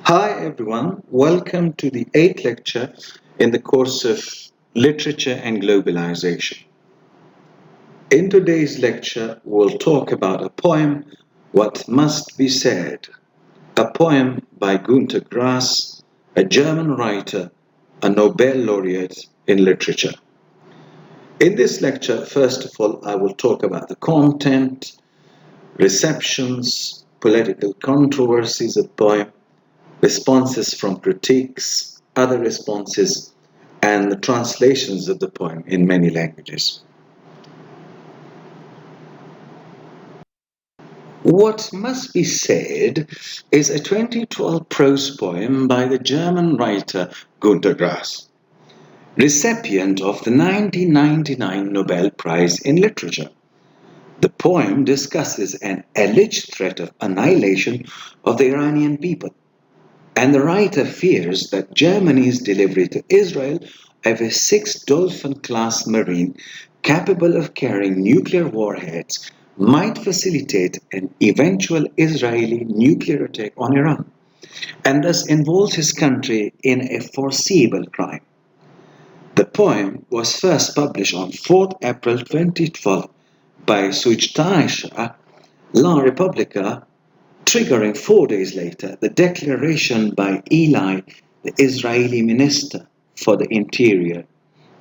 Hi everyone, welcome to the 8th lecture in the course of Literature and Globalization. In today's lecture, we'll talk about a poem, What Must Be Said, a poem by Günter Grass, a German writer, a Nobel laureate in literature. In this lecture, first of all, I will talk about the content, receptions, political controversies of the poem, responses from critiques, other responses, and the translations of the poem in many languages. What Must Be Said is a 2012 prose poem by the German writer Günter Grass, recipient of the 1999 Nobel Prize in Literature. The poem discusses an alleged threat of annihilation of the Iranian people, and the writer fears that Germany's delivery to Israel of a 6 Dolphin-class Marine capable of carrying nuclear warheads might facilitate an eventual Israeli nuclear attack on Iran, and thus involves his country in a foreseeable crime. The poem was first published on 4th April 2012 by Süddeutsche La Repubblica, triggering 4 days later the declaration by Eli, the Israeli Minister for the Interior,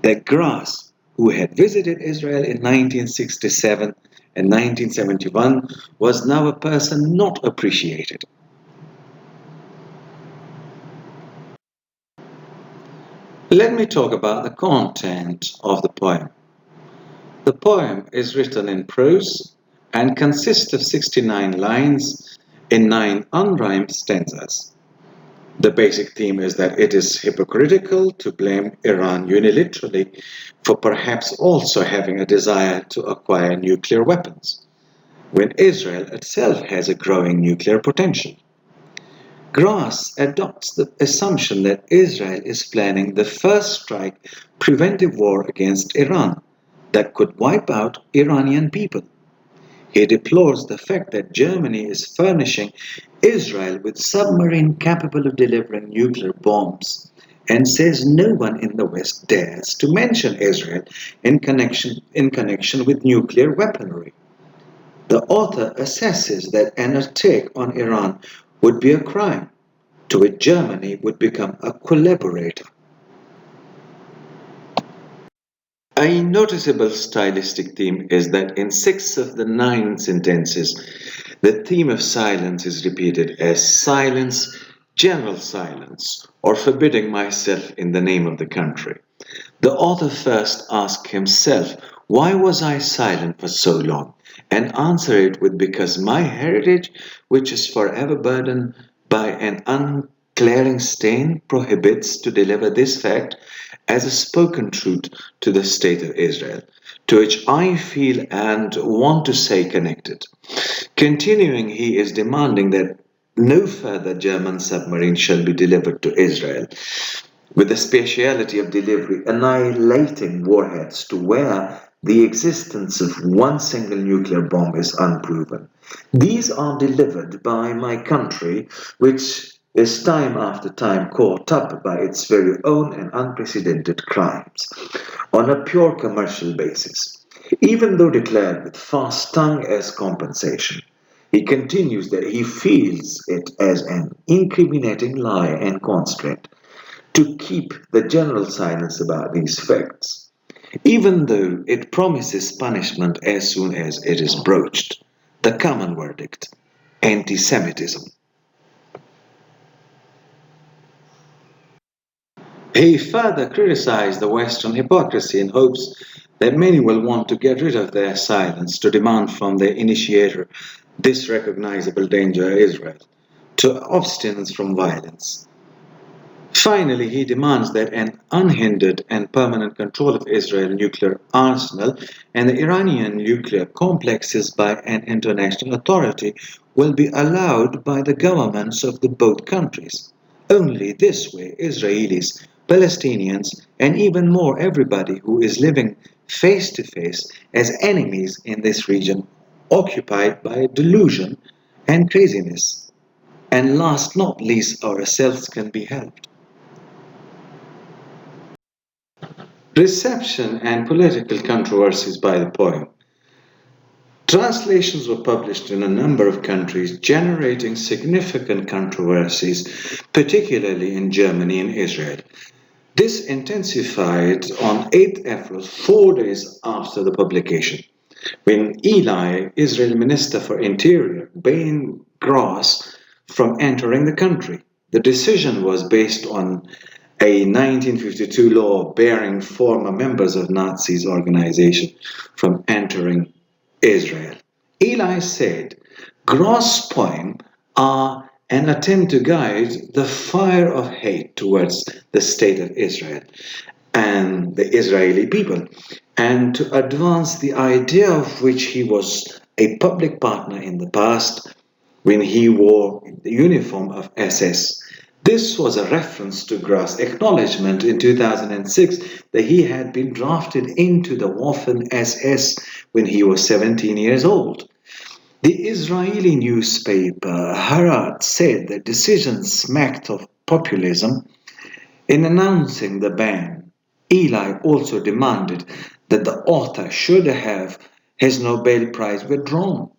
that Grass, who had visited Israel in 1967 and 1971, was now a person not appreciated. Let me talk about the content of the poem. The poem is written in prose and consists of 69 lines in 9 unrhymed stanzas. The basic theme is that it is hypocritical to blame Iran unilaterally for perhaps also having a desire to acquire nuclear weapons, when Israel itself has a growing nuclear potential. Grass adopts the assumption that Israel is planning the first strike preventive war against Iran that could wipe out Iranian people. He deplores the fact that Germany is furnishing Israel with submarine capable of delivering nuclear bombs, and says no one in the West dares to mention Israel in connection with nuclear weaponry. The author assesses that an attack on Iran would be a crime, to which Germany would become a collaborator. A noticeable stylistic theme is that in 6 of the 9 sentences, the theme of silence is repeated as silence, general silence, or forbidding myself in the name of the country. The author first asks himself, why was I silent for so long? And answer it with, because my heritage, which is forever burdened by an unclearing stain, prohibits to deliver this fact as a spoken truth to the state of Israel, to which I feel and want to stay connected. Continuing, he is demanding that no further German submarine shall be delivered to Israel, with the speciality of delivery annihilating warheads to where the existence of one single nuclear bomb is unproven. These are delivered by my country, which is time after time caught up by its very own and unprecedented crimes, on a pure commercial basis, even though declared with fast tongue as compensation. He continues that he feels it as an incriminating lie and constraint to keep the general silence about these facts, even though it promises punishment as soon as it is broached. The common verdict: anti-Semitism. He further criticized the Western hypocrisy in hopes that many will want to get rid of their silence to demand from their initiator this recognizable danger Israel, to abstinence from violence. Finally, he demands that an unhindered and permanent control of Israel's nuclear arsenal and the Iranian nuclear complexes by an international authority will be allowed by the governments of the both countries. Only this way Israelis, Palestinians, and even more everybody who is living face to face as enemies in this region occupied by delusion and craziness. And last not least, ourselves can be helped. Reception and political controversies by the poem. Translations were published in a number of countries, generating significant controversies, particularly in Germany and Israel. This intensified on 8th April, 4 days after the publication, when Eli, Israel Minister for Interior, banned Gross from entering the country. The decision was based on a 1952 law barring former members of Nazis organization from entering Israel. Eli said, Gross' poems are an attempt to guide the fire of hate towards the state of Israel and the Israeli people, and to advance the idea of which he was a public partner in the past when he wore the uniform of SS. This was a reference to Grass' acknowledgement in 2006 that he had been drafted into the Waffen SS when he was 17 years old. The Israeli newspaper Haaretz said the decision smacked of populism. In announcing the ban, Eli also demanded that the author should have his Nobel Prize withdrawn.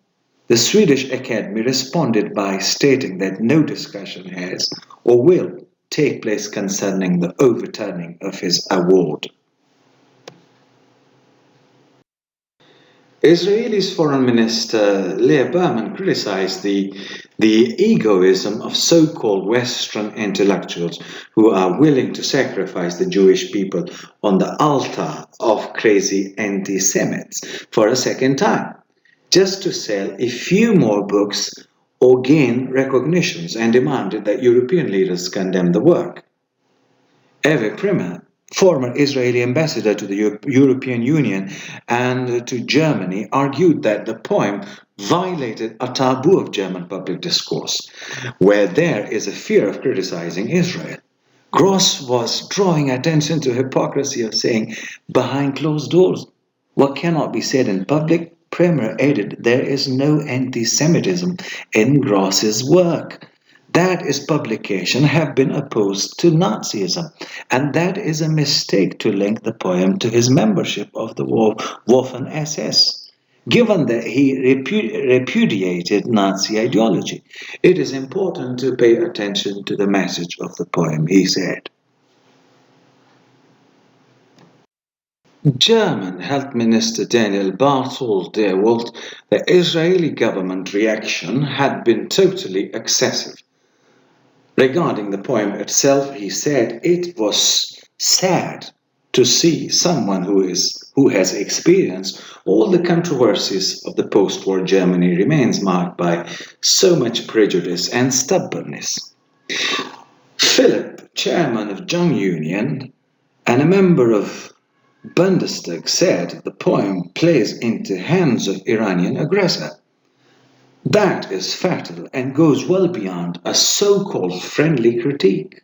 The Swedish Academy responded by stating that no discussion has or will take place concerning the overturning of his award. Israel's Foreign Minister Leah Berman criticized the egoism of so-called Western intellectuals who are willing to sacrifice the Jewish people on the altar of crazy anti-Semites for a second time, just to sell a few more books or gain recognitions, and demanded that European leaders condemn the work. Eve Primer, former Israeli ambassador to the European Union and to Germany, argued that the poem violated a taboo of German public discourse, where there is a fear of criticizing Israel. Gross was drawing attention to hypocrisy of saying, behind closed doors, what cannot be said in public. Premier added, there is no anti-Semitism in Gross's work. That is publication have been opposed to Nazism, and that is a mistake to link the poem to his membership of the Waffen SS. Given that he repudiated Nazi ideology, it is important to pay attention to the message of the poem, he said. German Health Minister Daniel Barthold told the Israeli government reaction had been totally excessive. Regarding the poem itself, he said it was sad to see someone who has experienced all the controversies of the post-war Germany remains marked by so much prejudice and stubbornness. Philip, chairman of Young Union and a member of Bundestag, said the poem plays into hands of Iranian aggressor. That is fatal and goes well beyond a so-called friendly critique.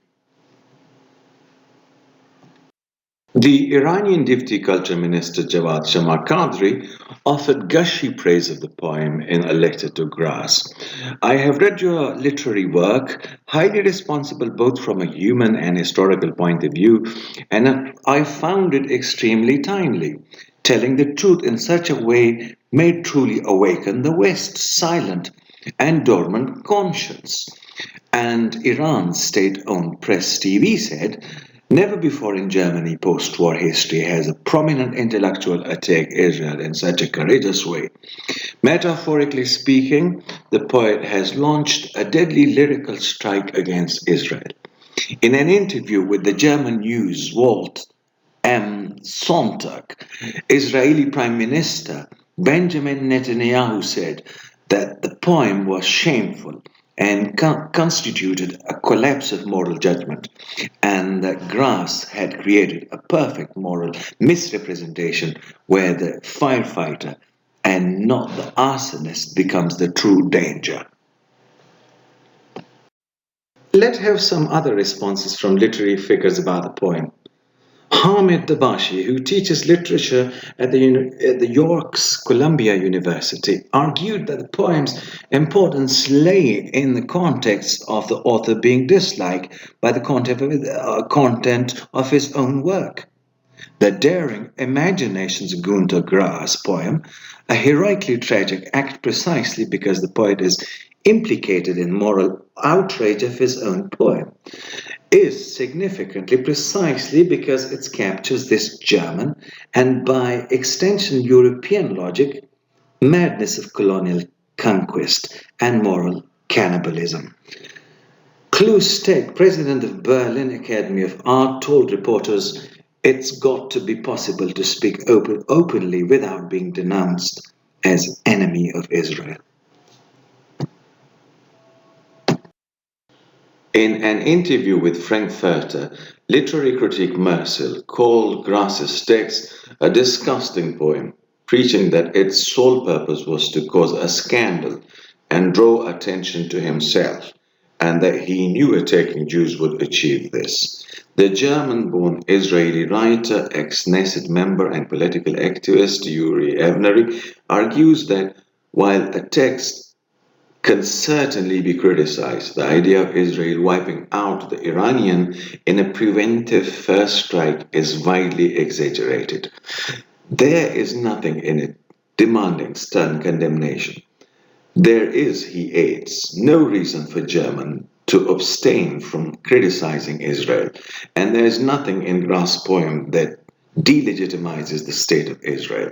The Iranian Deputy Culture Minister Javad Shamakandri offered gushy praise of the poem in a letter to Grass. I have read your literary work, highly responsible both from a human and historical point of view, and I found it extremely timely. Telling the truth in such a way may truly awaken the West's silent and dormant conscience. And Iran's state-owned press TV said, never before in Germany post-war history has a prominent intellectual attacked Israel in such a courageous way. Metaphorically speaking, the poet has launched a deadly lyrical strike against Israel. In an interview with the German news Walt am Sonntag, Israeli Prime Minister Benjamin Netanyahu said that the poem was shameful and constituted a collapse of moral judgment, and that Grass had created a perfect moral misrepresentation where the firefighter and not the arsonist becomes the true danger. Let's have some other responses from literary figures about the poem. Hamid Dabashi, who teaches literature at the York's Columbia University, argued that the poem's importance lay in the context of the author being disliked by the content of his own work. The daring imaginations of Gunter Grass poem, a heroically tragic act precisely because the poet is implicated in moral outrage of his own poem, is significantly precisely because it captures this German and by extension European logic, madness of colonial conquest and moral cannibalism. Klaus Steg, president of Berlin Academy of Art, told reporters, "It's got to be possible to speak openly without being denounced as enemy of Israel." In an interview with Frankfurter, literary critic Mercel called Grass's text a disgusting poem, preaching that its sole purpose was to cause a scandal and draw attention to himself, and that he knew attacking Jews would achieve this. The German-born Israeli writer, ex-Knesset member and political activist Yuri Evnery argues that while a text can certainly be criticized, the idea of Israel wiping out the Iranian in a preventive first strike is widely exaggerated. There is nothing in it demanding stern condemnation. There is, he adds, no reason for Germany to abstain from criticizing Israel, and there is nothing in Grass' poem that delegitimizes the state of Israel.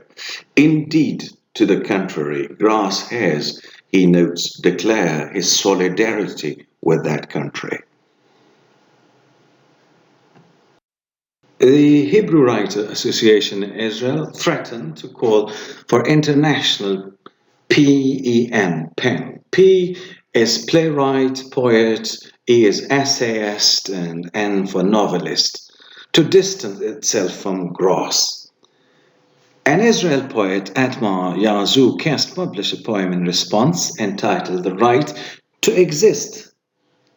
Indeed, to the contrary, Grass has, he notes, declared his solidarity with that country. The Hebrew Writer Association in Israel threatened to call for international PEN. P is playwright, poet, E is essayist, and N for novelist, to distance itself from Gross. An Israel poet, Atmar Yazoo Kest, published a poem in response entitled The Right to Exist,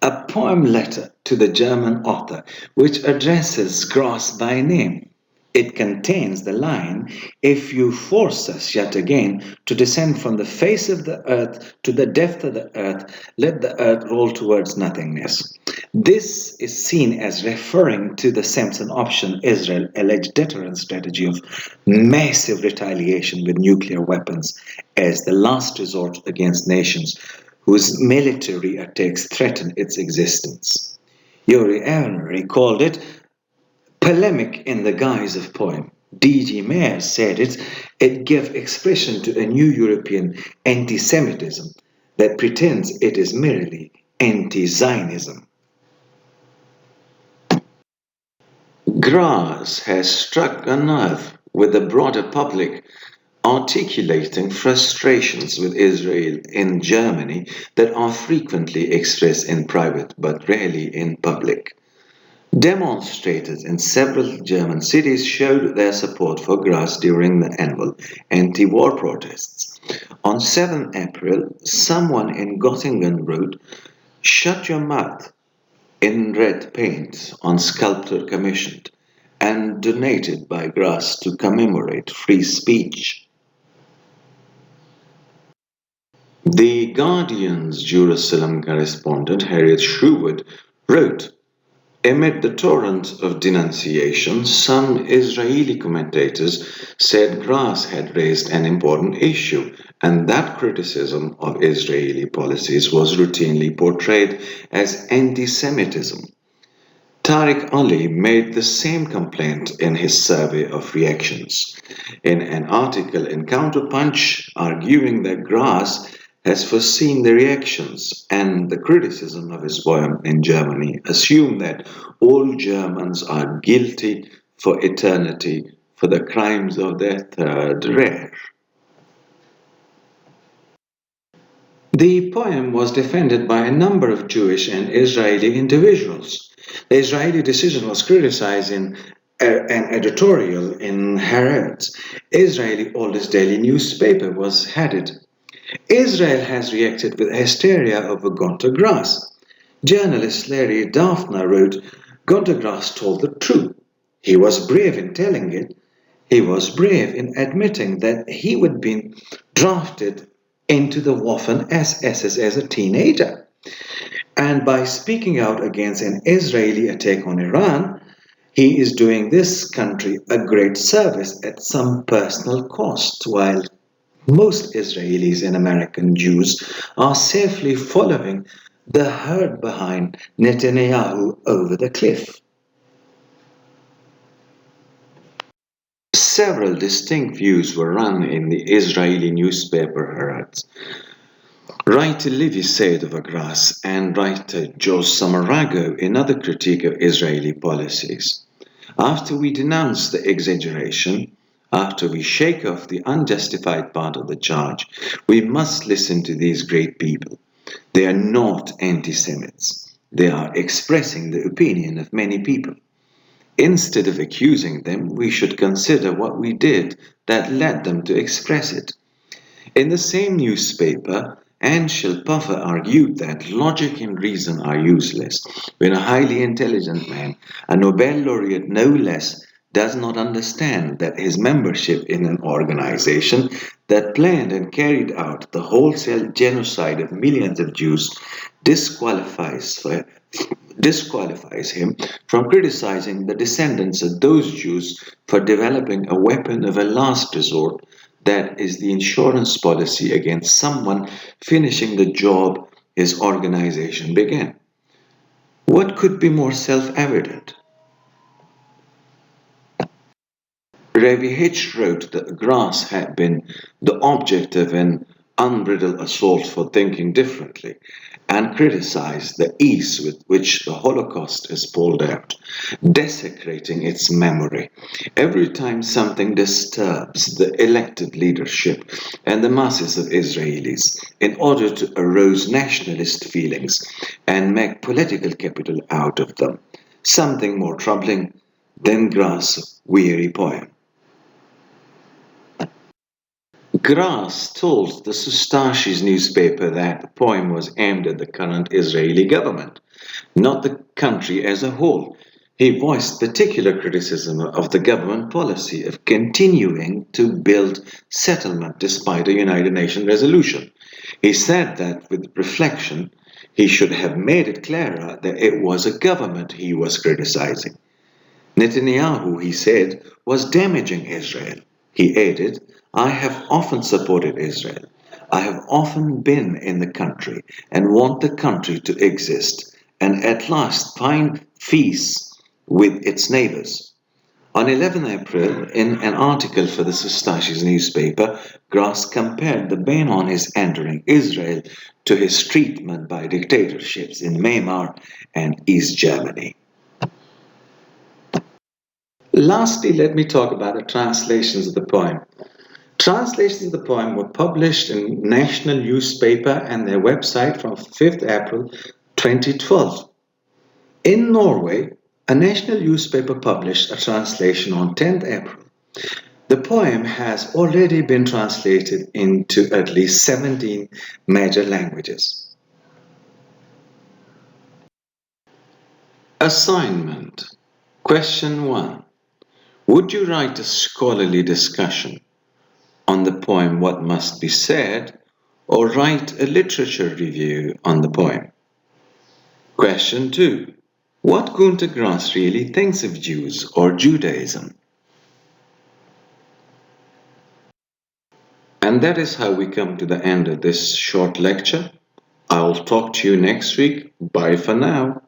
a poem letter to the German author which addresses Gross by name. It contains the line, "If you force us yet again to descend from the face of the earth to the depth of the earth, let the earth roll towards nothingness." This is seen as referring to the Samson option Israel alleged deterrence strategy of massive retaliation with nuclear weapons as the last resort against nations whose military attacks threaten its existence. Yuri Avery called it polemic in the guise of poem. D.G. Mayer said it gave expression to a new European anti-Semitism that pretends it is merely anti-Zionism. Grass has struck a nerve with the broader public, articulating frustrations with Israel in Germany that are frequently expressed in private but rarely in public. Demonstrators in several German cities showed their support for Grass during the annual anti-war protests. On 7 April, someone in Göttingen wrote, "Shut your mouth," in red paint on sculpture commissioned and donated by Grass to commemorate free speech. The Guardian's Jerusalem correspondent Harriet Sherwood wrote, "Amid the torrent of denunciation, some Israeli commentators said Grass had raised an important issue, and that criticism of Israeli policies was routinely portrayed as anti-Semitism." Tariq Ali made the same complaint in his survey of reactions, in an article in Counterpunch arguing that Grass has foreseen the reactions and the criticism of his poem in Germany assume that all Germans are guilty for eternity for the crimes of their Third Reich. The poem was defended by a number of Jewish and Israeli individuals. The Israeli decision was criticized in an editorial in Haaretz. Israeli oldest daily newspaper was headed, "Israel has reacted with hysteria over Gunter Grass." Journalist Larry Daphne wrote, "Gunter Grass told the truth. He was brave in telling it. He was brave in admitting that he would be drafted into the Waffen SS as a teenager. And by speaking out against an Israeli attack on Iran, he is doing this country a great service at some personal cost, while most Israelis and American Jews are safely following the herd behind Netanyahu over the cliff. Several distinct views were run in the Israeli newspaper Haaretz. Writer Levi Said of Agras and writer Joe Samarago in another critique of Israeli policies. After we denounce the exaggeration, after we shake off the unjustified part of the charge, we must listen to these great people. They are not anti-Semites. They are expressing the opinion of many people. Instead of accusing them, we should consider what we did that led them to express it. In the same newspaper, Anshel Puffer argued that logic and reason are useless when a highly intelligent man, a Nobel laureate no less, does not understand that his membership in an organization that planned and carried out the wholesale genocide of millions of Jews disqualifies him from criticizing the descendants of those Jews for developing a weapon of a last resort that is the insurance policy against someone finishing the job his organization began. What could be more self-evident? Ravi Hitch wrote that grass had been the object of an unbridled assault for thinking differently and criticized the ease with which the Holocaust is pulled out, desecrating its memory. Every time something disturbs the elected leadership and the masses of Israelis in order to arouse nationalist feelings and make political capital out of them, something more troubling than Grass' weary poem. Grass told the Sustashis newspaper that the poem was aimed at the current Israeli government, not the country as a whole. He voiced particular criticism of the government policy of continuing to build settlement despite a United Nations resolution. He said that with reflection, he should have made it clearer that it was a government he was criticizing. Netanyahu, he said, was damaging Israel. He added, I have often supported Israel. I have often been in the country and want the country to exist and at last find peace with its neighbors. On 11 April, in an article for the Sustashis newspaper, Grass compared the ban on his entering Israel to his treatment by dictatorships in Weimar and East Germany. Lastly, let me talk about the translations of the poem. Translations of the poem were published in national newspaper and their website from 5th April 2012. In Norway, a national newspaper published a translation on 10th April. The poem has already been translated into at least 17 major languages. Assignment. Question 1. Would you write a scholarly discussion on the poem What Must Be Said, or write a literature review on the poem? Question 2. What Günter Grass really thinks of Jews or Judaism? And that is how we come to the end of this short lecture. I'll talk to you next week. Bye for now.